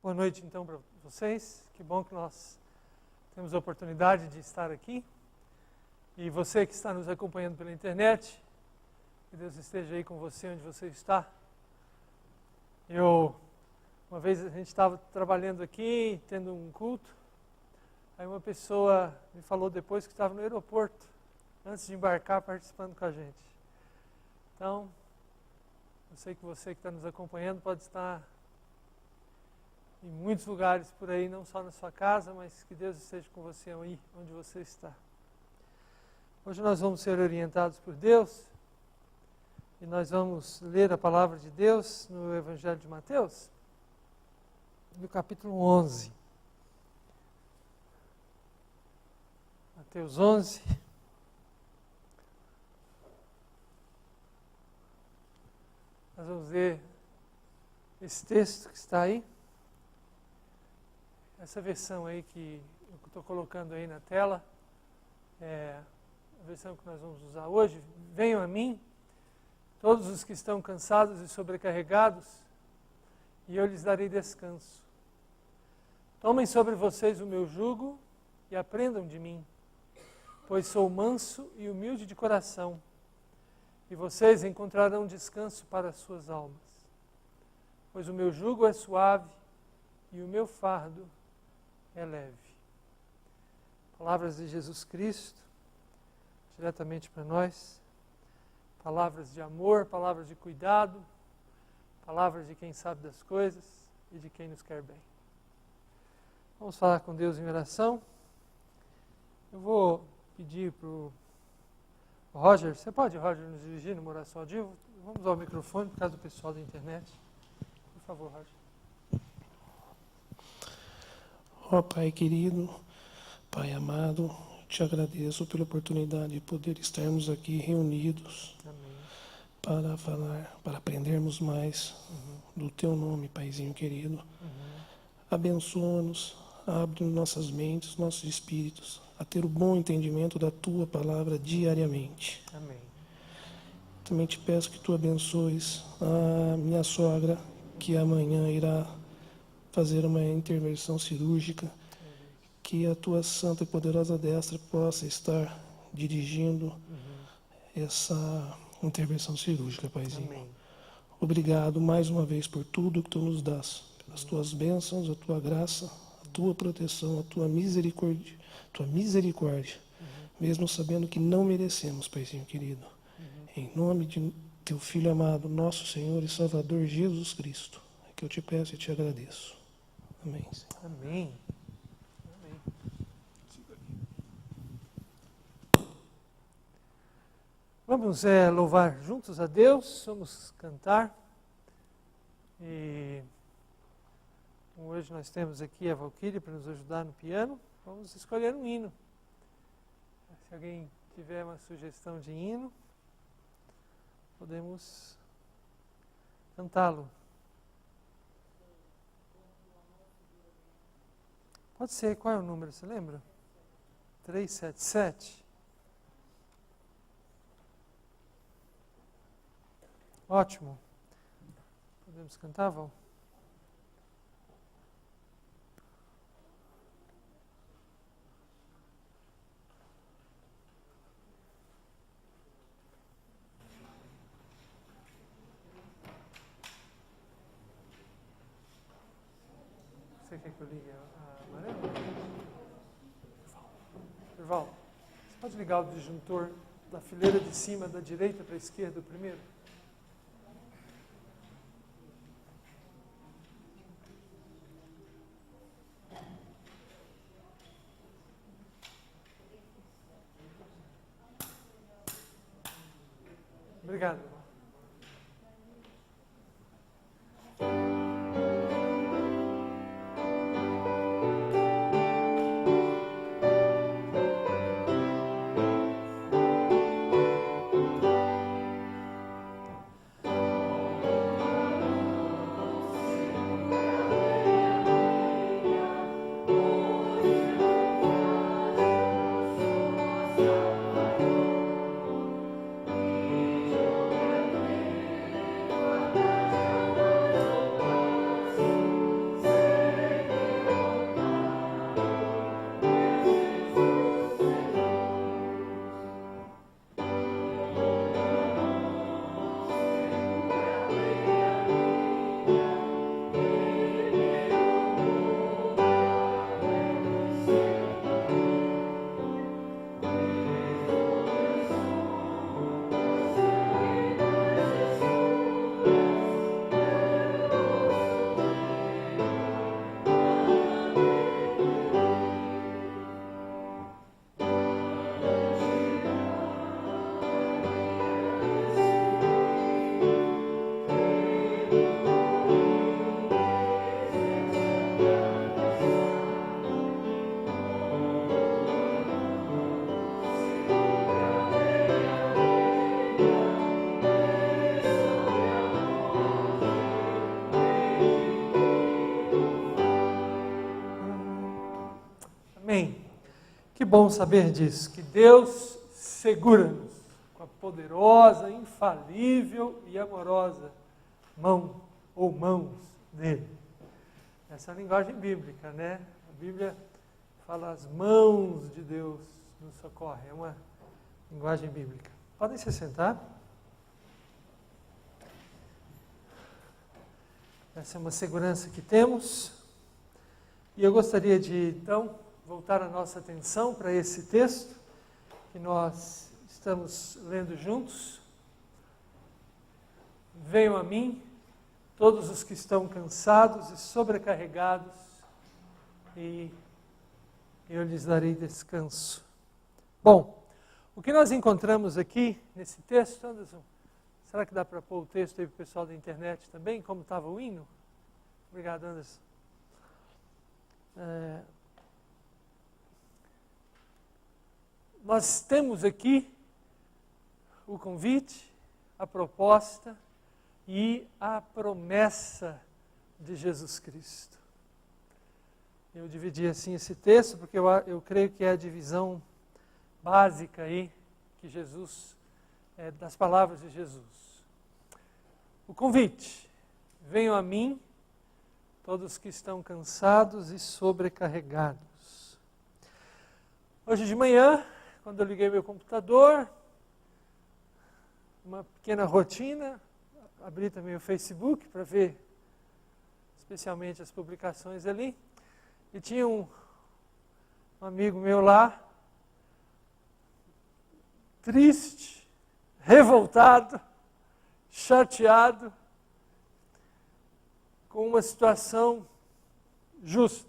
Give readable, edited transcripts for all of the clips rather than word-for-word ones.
Boa noite, então, para vocês. Que bom que nós temos a oportunidade de estar aqui. E você que está nos acompanhando pela internet, que Deus esteja aí com você onde você está. Uma vez a gente estava trabalhando aqui, tendo um culto, aí uma pessoa me falou depois que estava no aeroporto, antes de embarcar, participando com a gente. Então, eu sei que você que está nos acompanhando pode estar em muitos lugares por aí, não só na sua casa, mas que Deus esteja com você aí, onde você está. Hoje nós vamos ser orientados por Deus e nós vamos ler a palavra de Deus no Evangelho de Mateus, no capítulo 11. Mateus 11. Nós vamos ler esse texto que está aí. Essa versão aí que eu estou colocando aí na tela é a versão que nós vamos usar hoje. Venham a mim, todos os que estão cansados e sobrecarregados, e eu lhes darei descanso. Tomem sobre vocês o meu jugo e aprendam de mim, pois sou manso e humilde de coração, e vocês encontrarão descanso para as suas almas. Pois o meu jugo é suave e o meu fardo é leve. Palavras de Jesus Cristo, diretamente para nós. Palavras de amor, palavras de cuidado, palavras de quem sabe das coisas e de quem nos quer bem. Vamos falar com Deus em oração. Eu vou pedir para o Roger, você pode, Roger, nos dirigir numa oração auditiva? Vamos ao microfone por causa do pessoal da internet. Por favor, Roger. Ó Pai querido, Pai amado, te agradeço pela oportunidade de poder estarmos aqui reunidos. Amém. Para falar, para aprendermos mais do Teu nome, Paizinho querido. Abençoa-nos, abre nossas mentes, nossos espíritos, a ter o bom entendimento da Tua palavra diariamente. Amém. Também te peço que Tu abençoes a minha sogra, que amanhã irá fazer uma intervenção cirúrgica, que a Tua santa e poderosa destra possa estar dirigindo essa intervenção cirúrgica, Paizinho. Amém. Obrigado mais uma vez por tudo que Tu nos dás, pelas Tuas bênçãos, a Tua graça, a Tua proteção, a Tua misericórdia, mesmo sabendo que não merecemos, Paizinho querido. Em nome de Teu Filho amado, nosso Senhor e Salvador Jesus Cristo, é que eu te peço e te agradeço. Amém, Senhor. Amém. Amém. Vamos louvar juntos a Deus, vamos cantar. E hoje nós temos aqui a Valquíria para nos ajudar no piano. Vamos escolher um hino. Se alguém tiver uma sugestão de hino, podemos cantá-lo. Pode ser, qual é o número, você lembra? 377. Ótimo. Podemos cantar, Val? Você quer que eu ligue a amarela? Durval, você pode ligar o disjuntor da fileira de cima, da direita para a esquerda, o primeiro? Obrigado. bom saber disso, que Deus segura-nos com a poderosa, infalível e amorosa mão ou mãos dele. Essa é a linguagem bíblica, né? A Bíblia fala as mãos de Deus nos socorrem. É uma linguagem bíblica. Podem se sentar. Essa é uma segurança que temos. E eu gostaria de, então, voltar a nossa atenção para esse texto que nós estamos lendo juntos. Venham a mim, todos os que estão cansados e sobrecarregados, e eu lhes darei descanso. Bom, o que nós encontramos aqui nesse texto, Anderson, será que dá para pôr o texto aí para o pessoal da internet também, como estava o hino? Obrigado, Anderson. Nós temos aqui o convite, a proposta e a promessa de Jesus Cristo. Eu dividi assim esse texto porque eu creio que é a divisão básica aí que Jesus, das palavras de Jesus. O convite: venham a mim, todos que estão cansados e sobrecarregados. Hoje de manhã, quando eu liguei meu computador, uma pequena rotina, abri também o Facebook para ver especialmente as publicações ali, e tinha um amigo meu lá, triste, revoltado, chateado, com uma situação justa.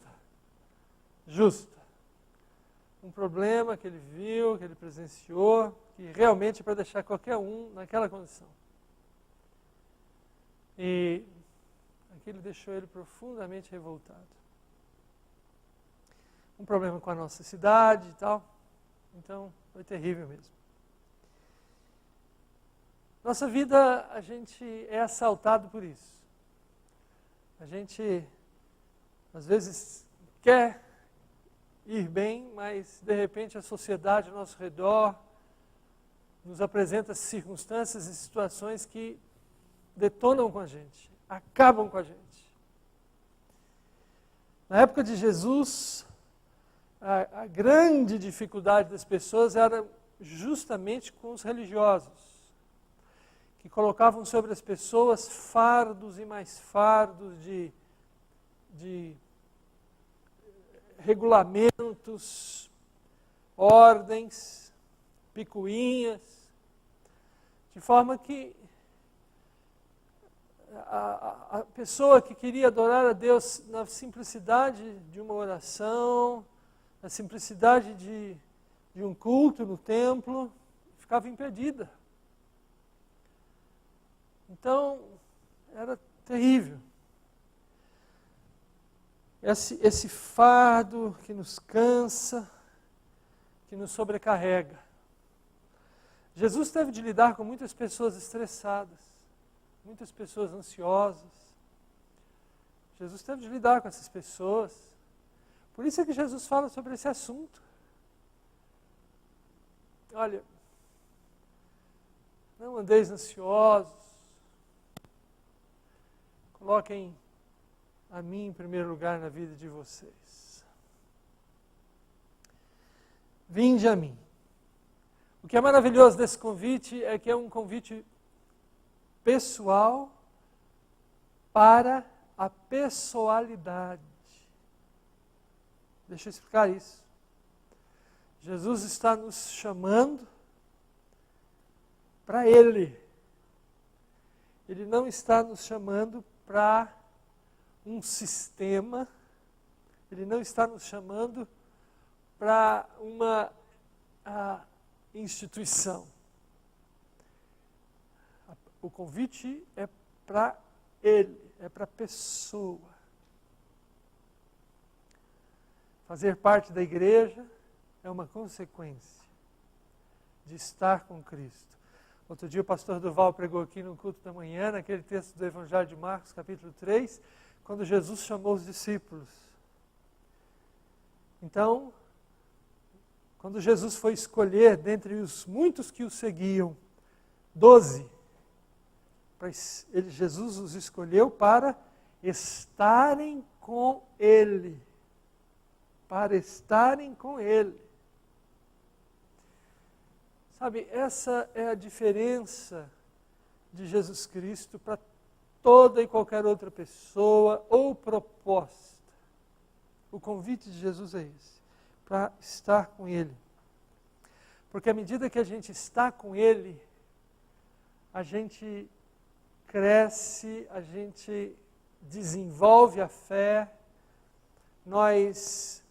Um problema que ele viu, que ele presenciou, que realmente é para deixar qualquer um naquela condição. E aquilo deixou ele profundamente revoltado. Um problema com a nossa cidade e tal. Então, foi terrível mesmo. Nossa vida, a gente é assaltado por isso. A gente, às vezes, quer ir bem, mas, de repente, a sociedade ao nosso redor nos apresenta circunstâncias e situações que detonam com a gente, acabam com a gente. Na época de Jesus, a grande dificuldade das pessoas era justamente com os religiosos, que colocavam sobre as pessoas fardos e mais fardos de regulamentos, ordens, picuinhas, de forma que a pessoa que queria adorar a Deus na simplicidade de uma oração, na simplicidade de um culto no templo, ficava impedida. Então, era terrível. Esse fardo que nos cansa, que nos sobrecarrega. Jesus teve de lidar com muitas pessoas estressadas, muitas pessoas ansiosas. Jesus teve de lidar com essas pessoas. Por isso é que Jesus fala sobre esse assunto. Olha, não andeis ansiosos. Coloquem a mim em primeiro lugar na vida de vocês. Vinde a mim. O que é maravilhoso desse convite é que é um convite pessoal para a pessoalidade. Deixa eu explicar isso. Jesus está nos chamando para Ele. Ele não está nos chamando para um sistema, Ele não está nos chamando para uma instituição. O convite é para Ele, é para a pessoa. Fazer parte da igreja é uma consequência de estar com Cristo. Outro dia o pastor Duval pregou aqui no culto da manhã, naquele texto do Evangelho de Marcos, capítulo 3, quando Jesus chamou os discípulos. Então, quando Jesus foi escolher dentre os muitos que o seguiam, 12, Jesus os escolheu para estarem com Ele. Para estarem com Ele. Sabe, essa é a diferença de Jesus Cristo para toda e qualquer outra pessoa ou proposta. O convite de Jesus é esse, para estar com Ele. Porque à medida que a gente está com Ele, a gente cresce, a gente desenvolve a fé, nós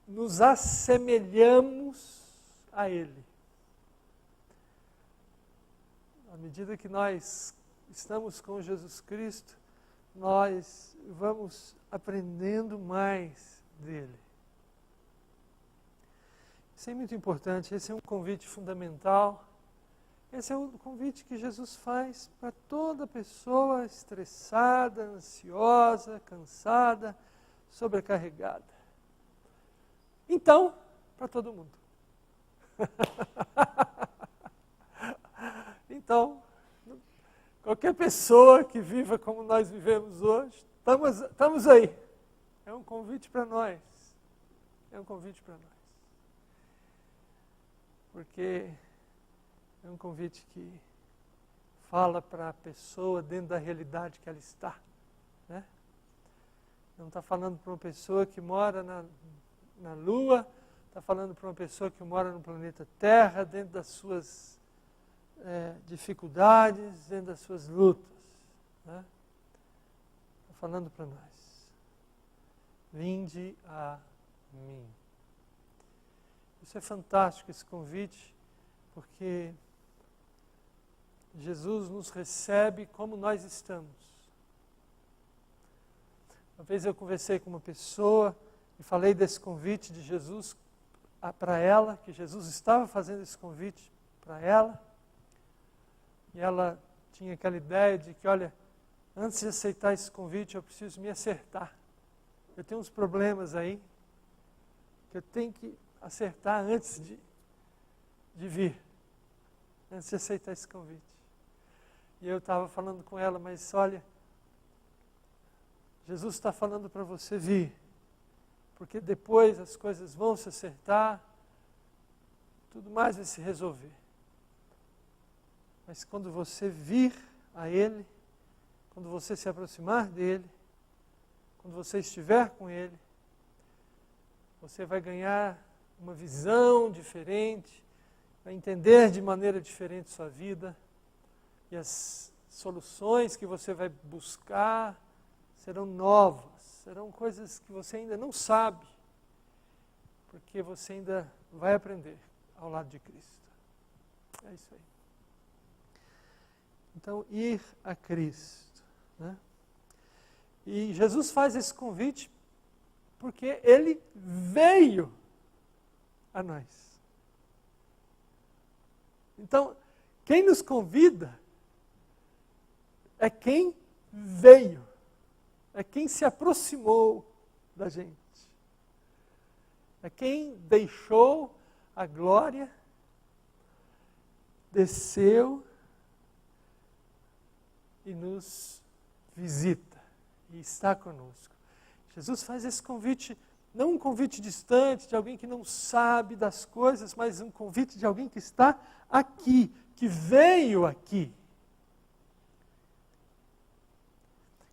nos assemelhamos a Ele. À medida que nós estamos com Jesus Cristo, nós vamos aprendendo mais dele. Isso é muito importante, esse é um convite fundamental. Esse é o convite que Jesus faz para toda pessoa estressada, ansiosa, cansada, sobrecarregada. Então, para todo mundo. Então, qualquer pessoa que viva como nós vivemos hoje, estamos aí. É um convite para nós. É um convite para nós. Porque é um convite que fala para a pessoa dentro da realidade que ela está. Né? Não está falando para uma pessoa que mora na Lua, está falando para uma pessoa que mora no planeta Terra, dentro das suas dificuldades, dentro das suas lutas. Né? Está falando para nós. Vinde a mim. Isso é fantástico, esse convite, porque Jesus nos recebe como nós estamos. Uma vez eu conversei com uma pessoa e falei desse convite de Jesus para ela, que Jesus estava fazendo esse convite para ela. E ela tinha aquela ideia de que, olha, antes de aceitar esse convite eu preciso me acertar. Eu tenho uns problemas aí que eu tenho que acertar antes de vir, antes de aceitar esse convite. E eu estava falando com ela, mas olha, Jesus está falando para você vir, porque depois as coisas vão se acertar, tudo mais vai se resolver. Mas quando você vir a Ele, quando você se aproximar dEle, quando você estiver com Ele, você vai ganhar uma visão diferente, vai entender de maneira diferente sua vida, e as soluções que você vai buscar serão novas, serão coisas que você ainda não sabe, porque você ainda vai aprender ao lado de Cristo. É isso aí. Então, ir a Cristo. Né? E Jesus faz esse convite porque Ele veio a nós. Então, quem nos convida é quem veio, é quem se aproximou da gente, é quem deixou a glória, desceu e nos visita, e está conosco. Jesus faz esse convite, não um convite distante, de alguém que não sabe das coisas, mas um convite de alguém que está aqui, que veio aqui.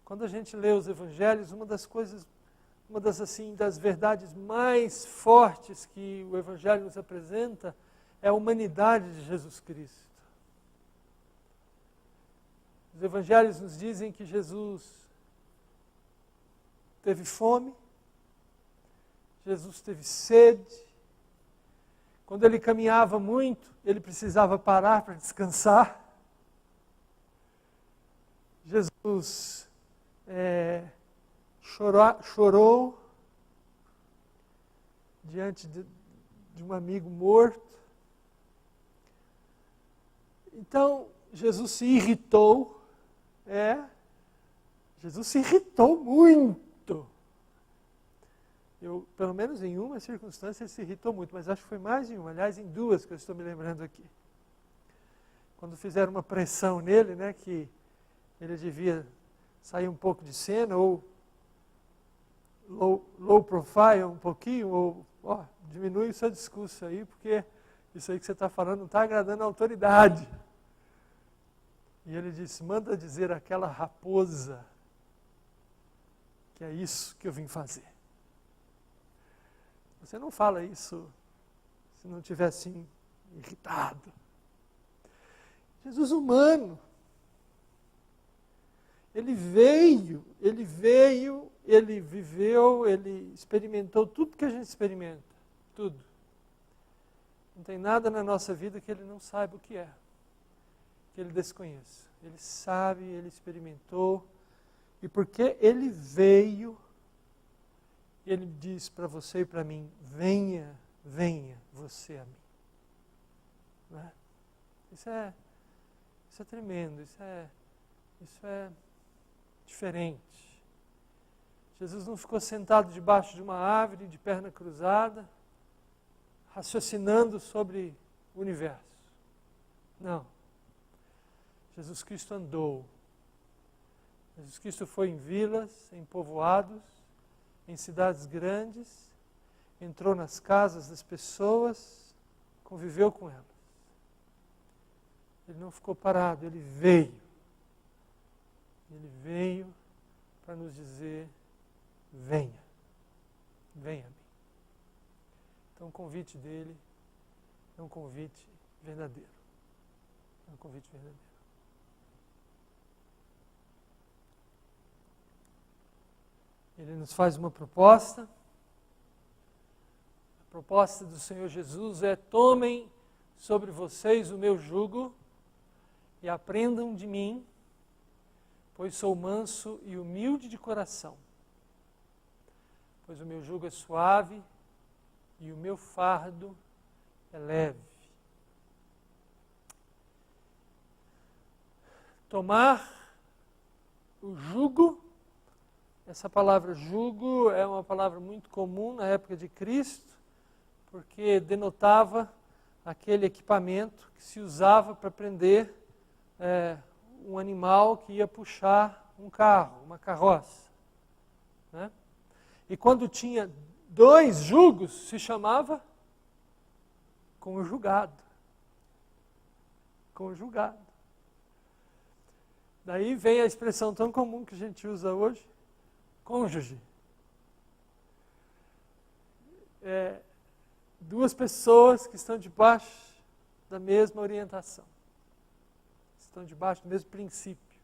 Quando a gente lê os evangelhos, uma das verdades mais fortes que o evangelho nos apresenta é a humanidade de Jesus Cristo. Os evangelhos nos dizem que Jesus teve fome, Jesus teve sede. Quando ele caminhava muito, ele precisava parar para descansar. Jesus chorou diante de um amigo morto. Então, Jesus se irritou. Jesus se irritou muito. Pelo menos em uma circunstância, ele se irritou muito, mas acho que foi mais em uma, aliás, em duas que eu estou me lembrando aqui. Quando fizeram uma pressão nele, né, que ele devia sair um pouco de cena, ou low profile um pouquinho, ou diminui o seu discurso aí, porque isso aí que você está falando não está agradando a autoridade. E ele disse, manda dizer àquela raposa que é isso que eu vim fazer. Você não fala isso se não estiver assim, irritado. Jesus humano. Ele veio, ele viveu, ele experimentou tudo que a gente experimenta. Tudo. Não tem nada na nossa vida que ele não saiba o que é. Que ele desconheça. Ele sabe, ele experimentou. E porque ele veio, ele diz para você e para mim, venha você a mim. Não é? Isso é tremendo, isso é diferente. Jesus não ficou sentado debaixo de uma árvore, de perna cruzada, raciocinando sobre o universo. Não. Jesus Cristo andou. Jesus Cristo foi em vilas, em povoados, em cidades grandes, entrou nas casas das pessoas, conviveu com elas. Ele não ficou parado, ele veio. Ele veio para nos dizer, venha a mim. Então o convite dele é um convite verdadeiro. É um convite verdadeiro. Ele nos faz uma proposta. A proposta do Senhor Jesus é, tomem sobre vocês o meu jugo e aprendam de mim, pois sou manso e humilde de coração. Pois o meu jugo é suave e o meu fardo é leve. Tomar o jugo, essa palavra jugo é uma palavra muito comum na época de Cristo, porque denotava aquele equipamento que se usava para prender um animal que ia puxar um carro, uma carroça. Né? E quando tinha 2 jugos, se chamava conjugado. Conjugado. Daí vem a expressão tão comum que a gente usa hoje, cônjuge. 2 pessoas que estão debaixo da mesma orientação. Estão debaixo do mesmo princípio.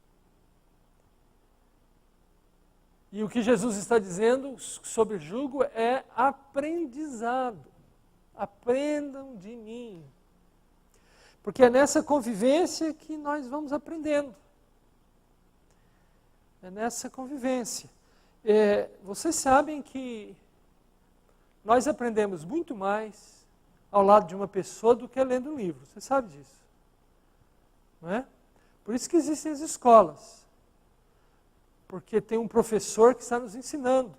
E o que Jesus está dizendo sobre jugo é aprendizado. Aprendam de mim. Porque é nessa convivência que nós vamos aprendendo. É nessa convivência. Vocês sabem que nós aprendemos muito mais ao lado de uma pessoa do que lendo um livro. Você sabe disso. Não é? Por isso que existem as escolas. Porque tem um professor que está nos ensinando.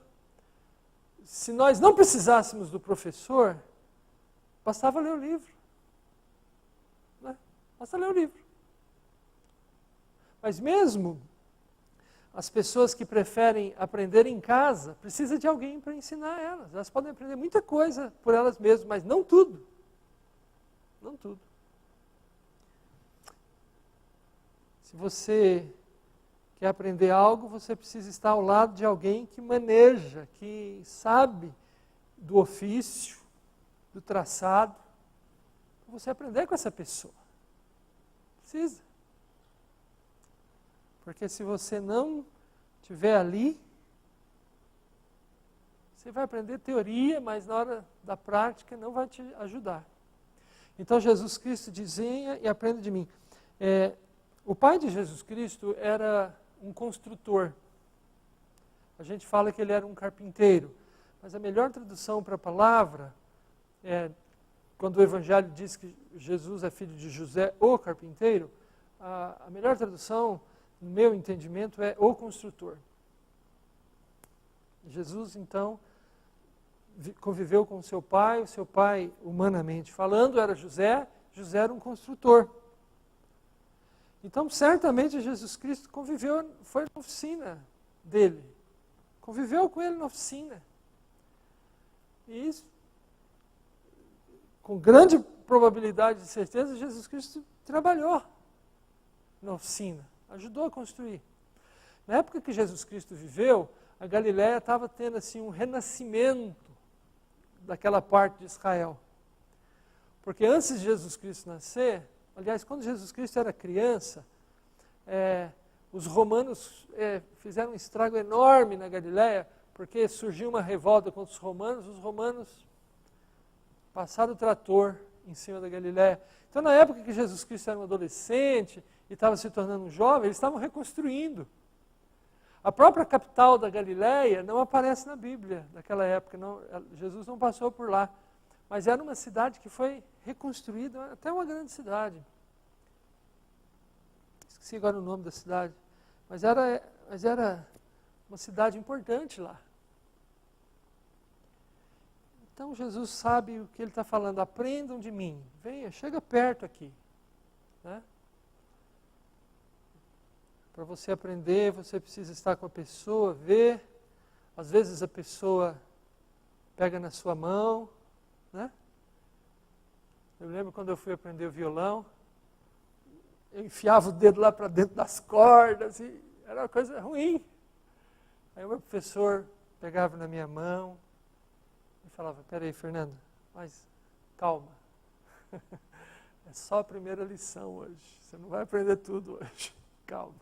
Se nós não precisássemos do professor, bastava ler o livro. Né? Basta ler o livro. Mas mesmo as pessoas que preferem aprender em casa, precisam de alguém para ensinar elas. Elas podem aprender muita coisa por elas mesmas, mas não tudo. Não tudo. Se você quer aprender algo, você precisa estar ao lado de alguém que maneja, que sabe do ofício, do traçado, para você aprender com essa pessoa. Precisa. Porque se você não estiver ali, você vai aprender teoria, mas na hora da prática não vai te ajudar. Então Jesus Cristo diz, venha e aprenda de mim. O pai de Jesus Cristo era um construtor. A gente fala que ele era um carpinteiro, mas a melhor tradução para a palavra, quando o Evangelho diz que Jesus é filho de José, o carpinteiro, a melhor tradução, no meu entendimento, é o construtor. Jesus, então, conviveu com o seu pai, humanamente falando, era José, José era um construtor. Então, certamente, Jesus Cristo conviveu, foi na oficina dele, conviveu com ele na oficina. E isso, com grande probabilidade de certeza, Jesus Cristo trabalhou na oficina, ajudou a construir. Na época que Jesus Cristo viveu, a Galiléia estava tendo assim, um renascimento daquela parte de Israel. Porque antes de Jesus Cristo nascer, aliás, quando Jesus Cristo era criança, os romanos fizeram um estrago enorme na Galiléia, porque surgiu uma revolta contra os romanos passaram o trator em cima da Galiléia. Então, na época que Jesus Cristo era um adolescente e estava se tornando um jovem, eles estavam reconstruindo. A própria capital da Galiléia não aparece na Bíblia naquela época, Jesus não passou por lá. Mas era uma cidade que foi reconstruída, até uma grande cidade. Esqueci agora o nome da cidade. Mas era uma cidade importante lá. Então Jesus sabe o que ele está falando. Aprendam de mim. Venha, chega perto aqui. Né? Para você aprender, você precisa estar com a pessoa, ver. Às vezes a pessoa pega na sua mão. Né? Eu lembro quando eu fui aprender o violão, eu enfiava o dedo lá para dentro das cordas, e era uma coisa ruim. Aí o meu professor pegava na minha mão e falava, peraí, Fernando, mas calma, é só a primeira lição hoje, você não vai aprender tudo hoje, calma.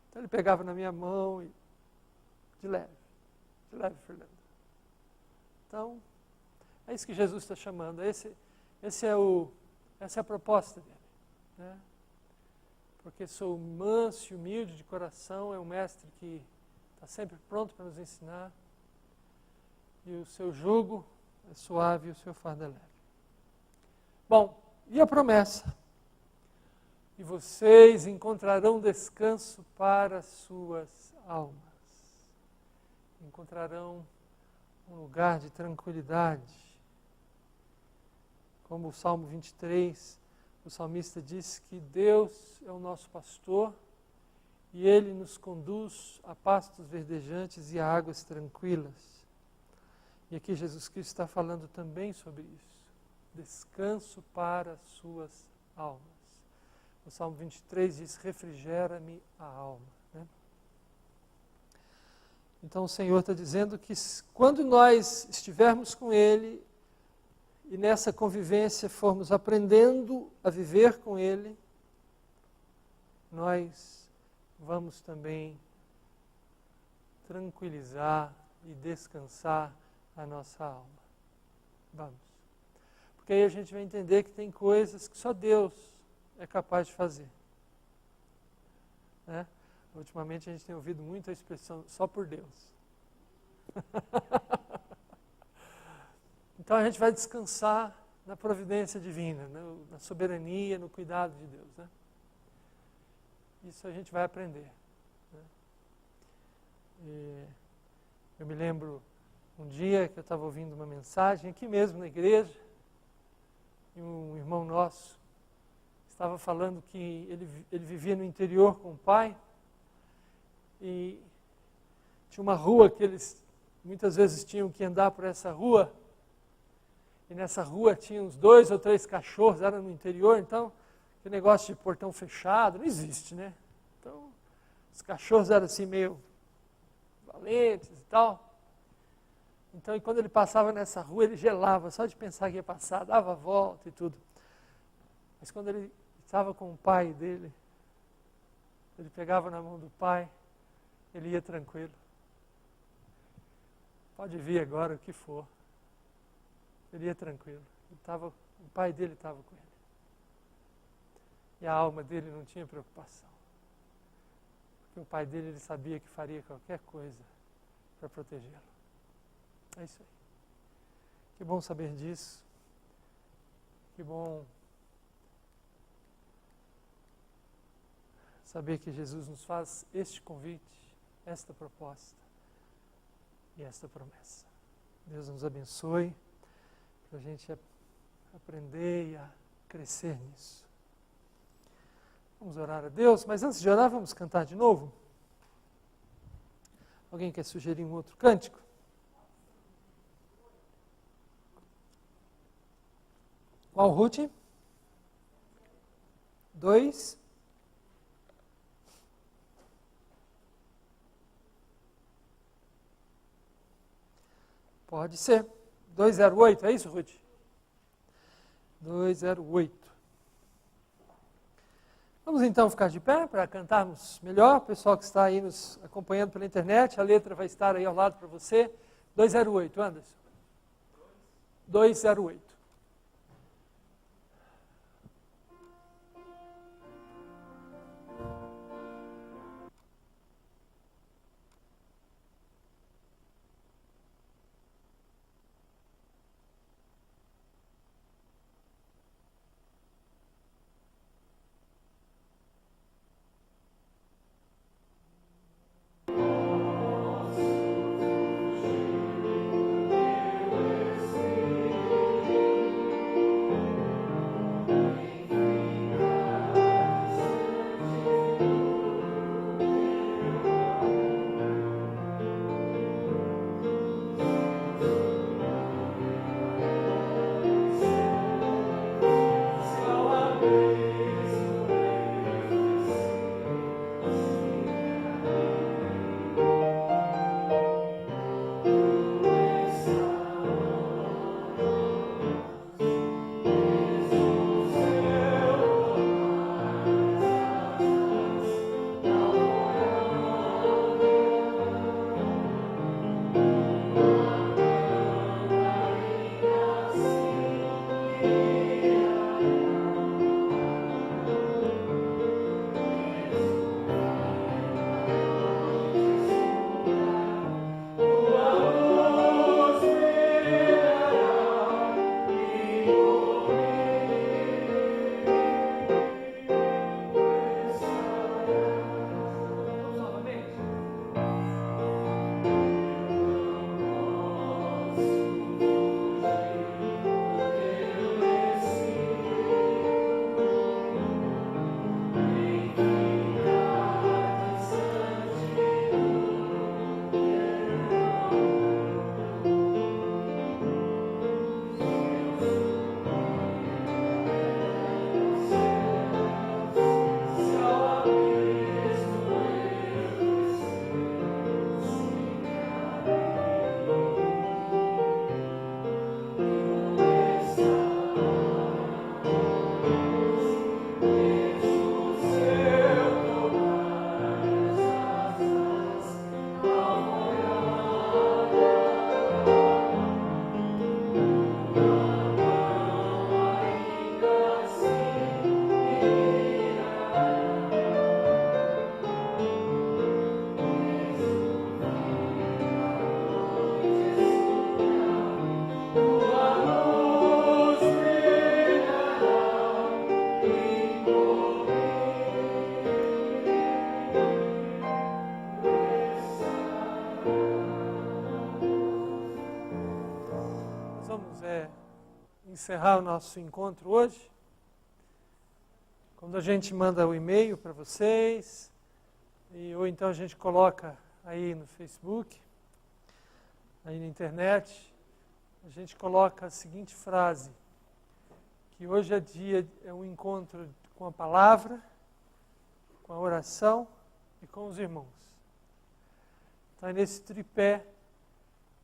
Então ele pegava na minha mão e de leve, Fernando. Então, é isso que Jesus está chamando, essa é a proposta dele. Né? Porque sou manso e humilde de coração, é um mestre que está sempre pronto para nos ensinar, e o seu jugo é suave e o seu fardo é leve. Bom, e a promessa? E vocês encontrarão descanso para suas almas. Encontrarão um lugar de tranquilidade. Como o Salmo 23, o salmista diz que Deus é o nosso pastor e Ele nos conduz a pastos verdejantes e a águas tranquilas. E aqui Jesus Cristo está falando também sobre isso. Descanso para suas almas. O Salmo 23 diz, refrigera-me a alma. Né? Então o Senhor está dizendo que quando nós estivermos com Ele, e nessa convivência formos aprendendo a viver com Ele, nós vamos também tranquilizar e descansar a nossa alma. Vamos. Porque aí a gente vai entender que tem coisas que só Deus é capaz de fazer. Né? Ultimamente a gente tem ouvido muito a expressão, só por Deus. Então a gente vai descansar na providência divina, na soberania, no cuidado de Deus. Né? Isso a gente vai aprender. Né? Eu me lembro um dia que eu estava ouvindo uma mensagem aqui mesmo na igreja, e um irmão nosso estava falando que ele vivia no interior com o pai, e tinha uma rua que eles muitas vezes tinham que andar por essa rua, e nessa rua tinha uns 2 ou 3 cachorros, era no interior, então, aquele negócio de portão fechado, não existe, né? Então, os cachorros eram assim meio valentes e tal. Então, e quando ele passava nessa rua, ele gelava, só de pensar que ia passar, dava a volta e tudo. Mas quando ele estava com o pai dele, ele pegava na mão do pai, ele ia tranquilo. Pode vir agora o que for. Ele ia tranquilo. O pai dele estava com ele. E a alma dele não tinha preocupação. Porque o pai dele, ele sabia que faria qualquer coisa para protegê-lo. É isso aí. Que bom saber disso. Que bom saber que Jesus nos faz este convite, esta proposta e esta promessa. Deus nos abençoe, para a gente aprender e a crescer nisso. Vamos orar a Deus, mas antes de orar, vamos cantar de novo? Alguém quer sugerir um outro cântico? Qual, Ruth? 2. Pode ser. 208, é isso, Ruth? 208. Vamos então ficar de pé para cantarmos melhor. O pessoal que está aí nos acompanhando pela internet, a letra vai estar aí ao lado para você. 208, Anderson. 208. Encerrar o nosso encontro hoje. Quando a gente manda o e-mail para vocês, ou então a gente coloca aí no Facebook, aí na internet, a gente coloca a seguinte frase, que hoje é um encontro com a palavra, com a oração e com os irmãos. Então é nesse tripé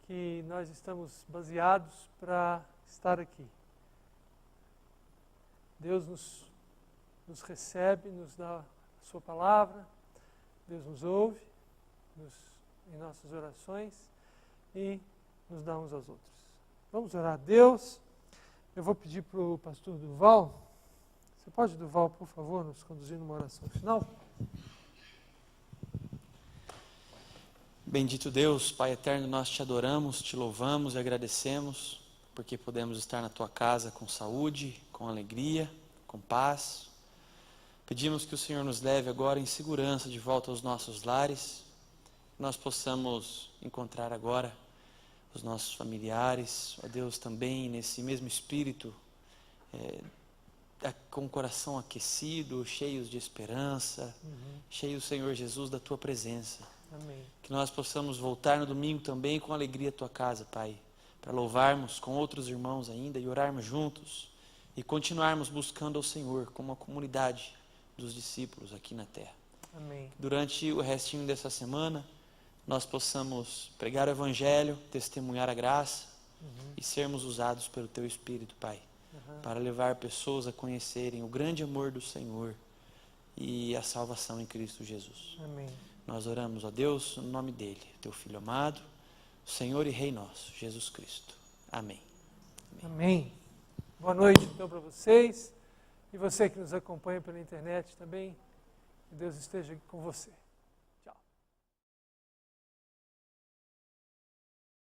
que nós estamos baseados para estar aqui. Deus nos recebe, nos dá a sua palavra, Deus nos ouve em nossas orações e nos dá uns aos outros. Vamos orar a Deus. Eu vou pedir para o pastor Duval. Você pode, Duval, por favor, nos conduzir numa oração final? Bendito Deus, Pai eterno, nós te adoramos, te louvamos e agradecemos, porque podemos estar na tua casa com saúde, com alegria, com paz. Pedimos que o Senhor nos leve agora em segurança de volta aos nossos lares, nós possamos encontrar agora os nossos familiares, ó Deus, também nesse mesmo espírito, com o coração aquecido, cheios de esperança, cheios, Senhor Jesus, da Tua presença. Amém. Que nós possamos voltar no domingo também com alegria à Tua casa, Pai, para louvarmos com outros irmãos ainda e orarmos juntos e continuarmos buscando ao Senhor como a comunidade dos discípulos aqui na terra. Amém. Durante o restinho dessa semana, nós possamos pregar o Evangelho, testemunhar a graça e sermos usados pelo Teu Espírito, Pai, para levar pessoas a conhecerem o grande amor do Senhor e a salvação em Cristo Jesus. Amém. Nós oramos a Deus no nome dEle, Teu Filho amado, Senhor e Rei nosso, Jesus Cristo. Amém. Amém. Boa noite, então, para vocês. E você que nos acompanha pela internet também. Que Deus esteja com você.